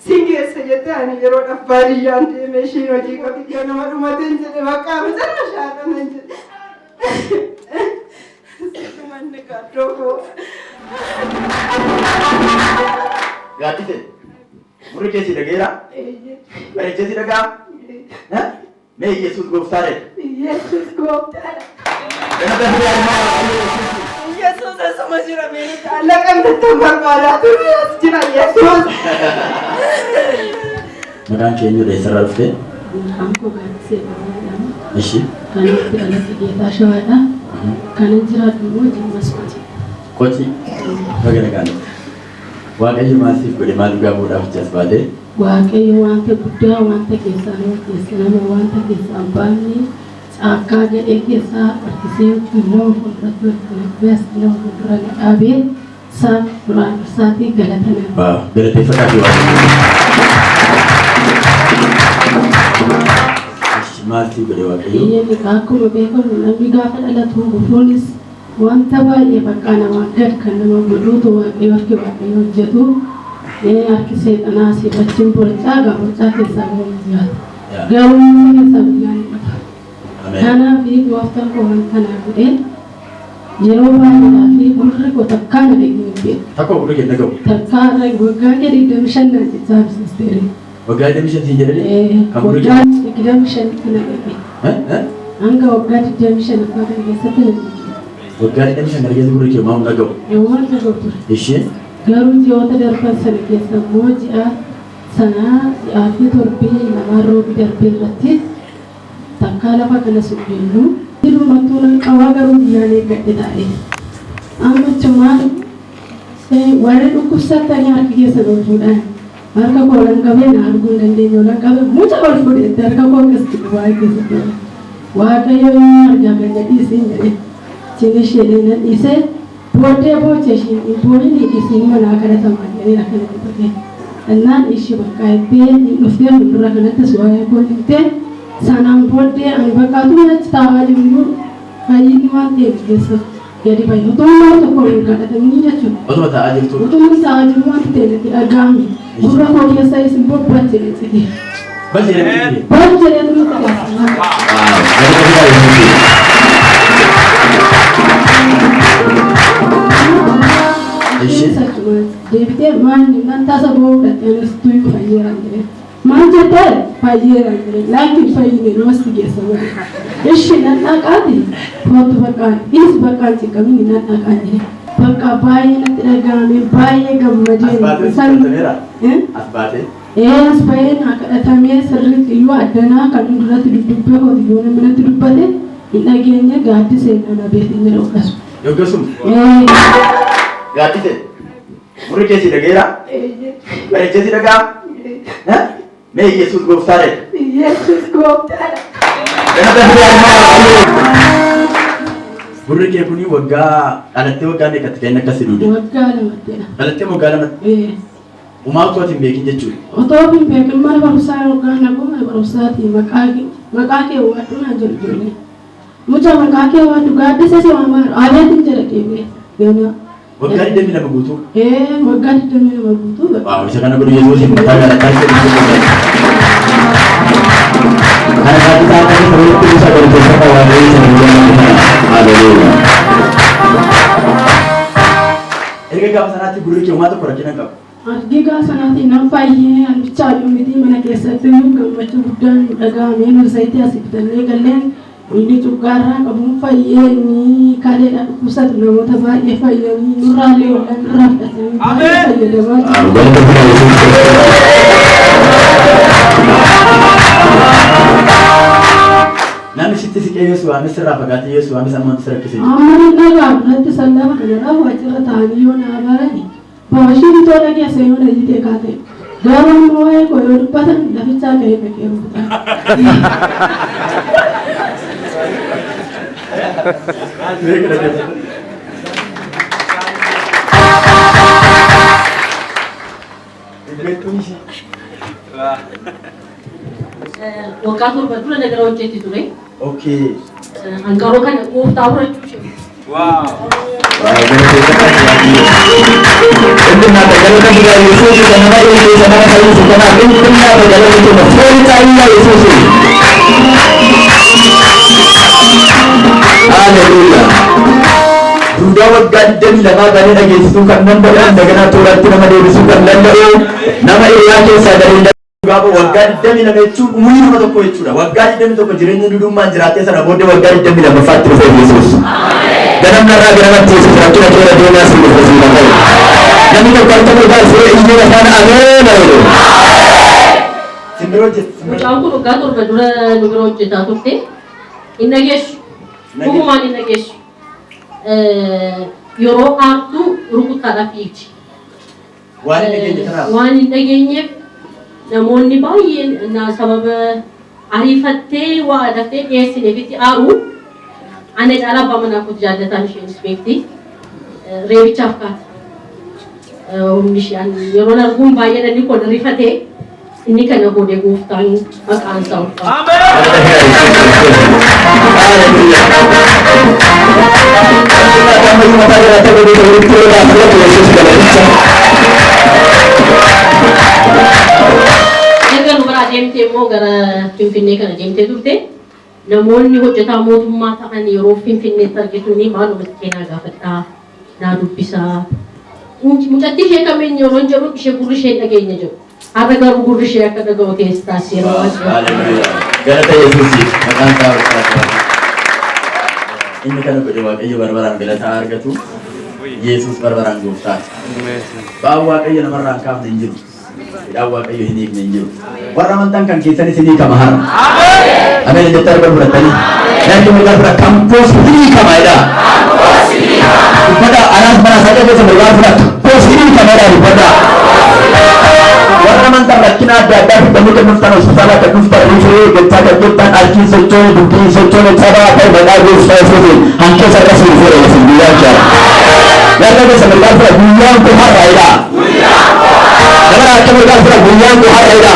Singe sayete ani yero da bari yande me shino ji ko ti kana maru maten je bakka mazana shana nanje. Manne ka troko. Gatite. Muri kesi dagera? Bare kesi daga? Ha? Me Yesus goftare. Yesus goftare. Kenapa dia mau? Yesus asmajira mere Allah kan tetap berpada tu jira Yesus. Makan kini udah serafte? Aku kan sebenarnya. Ishi? Kan itu ada kegiatan syawada. Kan jira dulu jemas koci. Koci? Bagaimana? Waaqayyo maasiif godhe maal dhugaa bu'uudhaaf jasbaate? Waaqayyo wanta guddaa wanta keessaa nama wanta keessaa baay'ee caakkaa jedhee keessaa harkisee nama fuulduratti nama fuuldura dhaabee isaa duraan dursaatii galatanidha. Galateeffataa fi waaqayyo. Maasiif godhe waaqayyo? Akkuma beekamu namni gaafa dhalatu gufuunis wanta baay'ee bakka namaa gad kan nama godhuutu waaqayyo harki waaqayyo hojjetu harki seexanaa si wajjin borcaa keessaa bahuu jiraata. Garuu keessaa guyyaan dhufa. Kanaaf gooftaan koo wanta naa godhee yeroo baay'eedhaa fi gurri koo takkaa na dhageenye beeku. Takka gurri kenna gahu? Takkaa waggaa 25 jechaa bisiisteeri. Waggaa 25 jedhanii? Waggaa 25 na dhageenye. Hanga waggaa 25 abbaa kana keessatti na dhageenye. Waggaa 25 argeessa gurri kee maamuu dhagahu? Waan dhagahu ture. Isheen? Garuu ji'oota darban sana keessa immoo ji'aa fi torbii namaa roobi darbee irratti takkaa lafa kana sujjennu hirumattuu nan qabaa garuu biyyaan eeggadhe taa'e. Amma chumaan warri dhukkubsattanii harki keessa galchuudhaan harka koo lan qabee na arguu hin dandeenye lan qabee mucha ol fudhette harka koo akkasitti duwwaa keessatti waaqayyo inni argaa kan jedhiisiin jedhe cinishee nan dhiisee Bode boce shi bode ni isi mana kada tamani ne kana tafe annan ishi baka be ni ufte mun ra kana taswaya ko inte sanam bode an baka tu ya tawaji mun fayi ni wa te geso jadi bayi to ma to ko kada tamani ya chu Oto ta ajir tu? to mun ta aji mun te ne agami bura ko ya sai sim bo bace ne tike Bace ne? bace ne tu ta Deebitee maanni nan tasa booda dheerestuu fayyiraan jedhe maal jettee fayyiraan jedhe laakiin fayyine namatti geessa godhe ishi nan dhaqaati kootu baqqaan is baqqaan ciqqabini nan dhaqaan jedhe bakka baay'ee natti dhagahame baay'ee gammadee as bahee naa kadhatamee sirriitti iyyuu addanaa kan duratti duddubbee kooti yoo namni natti dubbate hin dhageenye gaaddisee nana beetiin jedhe hodhasu. Yoggasum? Gaaddisee? Muri kesi dagera? Bare kesi daga? Me Yesus goftare. Yesus goftare. Kenapa dia mau? Muri ke kuni wagga alatti wagga ne katika ina kasi dudu. Wagga lamatti. Alatti wagga lamatti. Umaa utuwati beekin jechuudha. Otoo hin beekin mana barumsaa waggaa naquu mana barumsaati maqaa kee waadhu naan jedhu ijoollee. Mucaa maqaa kee waadhu gaaddisa si waamaa aadeetiin jedha deemee gana. Waggaa 22 guutuu. Waggaa 22 guutuu. Waaw isa kana godhu Yesuus hin ta'a galataa jedhu. Kana saati taa'anii walitti buusa galateeffata waaqayyo isa guddaa. Haleluuya. Erga gaafa sanaatti gurri kee uumaa tokko rakkina qabu. Argi gaafa sanaatti nan fayyee albichaa dhumitii mana keessatti gammachuu guddaan dhaga'amee nu zayitii asii bitannee galleen inni cuggaarraa qabuun fayyee ni kaleedhaan dhukkubsatu namoota baay'ee fayyanii nurraallee wallaan irraa fudhatanii baay'ee fayyadamaa Namni sitti siqee Yesuus waamis irraa fagaatee Yesuus waamis ammanti sirakkise. Amma ni dhagaa biratti sallafa kanarraa waajjira ta'anii yoo naa barani baashii bitoo dhageessa yoo na jitee kaatee garuu immoo waa'ee koo yoo dubbatan lafichaa ka'ee dhaqee rukutaa. Waggaa torba dura nagara hojjetti ture. Okay. Anqaroo kana gooftaa horachuu ishee. Wow. Inna tajalana bila Yesus sama ini sama kali sama inna tajalana itu percaya Yesus. Haleluya. Sudah waggan dan lama kali lagi sukan nampak dengan aturan nama dia sukan lalu nama ia ke sadari juga waggan dan nama itu mungkin nama tu itu dah waggan dan itu kejiran dulu manjratnya sana boleh waggan dan bila berfakir Yesus. Dalam neraka dalam Yesus rakyat kita dia masih berfirman. Kami berkata kepada ini adalah amin. Mucaan kun waggaa torba dura nu bira hojjetaa turte inni geessu dhugumaan inni geessu yeroo aartuu rukuttaadhaaf dhiigdi. Waan hin dhageenyeef namoonni baay'een sababa ariifattee waa daftee dhiyeessineefitti aaruu ana caalaa abbaa manaa kootu jaallataan isheenis beekti reebichaaf kaata. Humni isheen yeroo arguun baay'ee dhalli kun rifatee inni kana godhe gooftaan maqaan isaa ulfaata. Erga nu biraa deemtee immoo gara Finfinnee kana deemtee turte namoonni hojjetaa mootummaa ta'an yeroo Finfinneetti argituuni maalumatti keenyaa gaafadhaa naa dubbisaa. Mucattii ishee kamiin yeroo jedhu ishee gurri ishee dhageenya jedhu. Har'a garuu gurri ishee akka dhaga'u keessa taasiseera waan jedhu. Galata Yesuusiif maqaan isaa ulfaatu. Inni kana godhe Waaqayyo barbaraan galataa argatu. Yesuus barbaraan gooftaati. Ba'aan Waaqayyo namarraa hin kaafne hin jiru. Hidhaan Waaqayyo hin hiikne hin jiru. Warra amantan kan keessanis hin hiikama har'a. Ameen jettee arga fudhattanii. Namni mul'ata fudhata kampoos hin hiikama jedhaa. Uffata anaas mana sadii keessa mul'ata fudhata. Kampoos hin hiikama jedhaa uffata. Warra amantan rakkina adda addaa fidanii kan dhuftan hospitaala kan dhuftan rifee gachaa kan jettan harkiin sochoone dubbiin sochoone sabaa ta'e maqaa gooftaa Yesuusiin hankeessa irra siin fuudhe isin guyyaa jira. Warra keessa mul'ata fudhata guyyaan kun har'a jedhaa. Nama akka mul'ata fudhata guyyaan kun har'a jedhaa.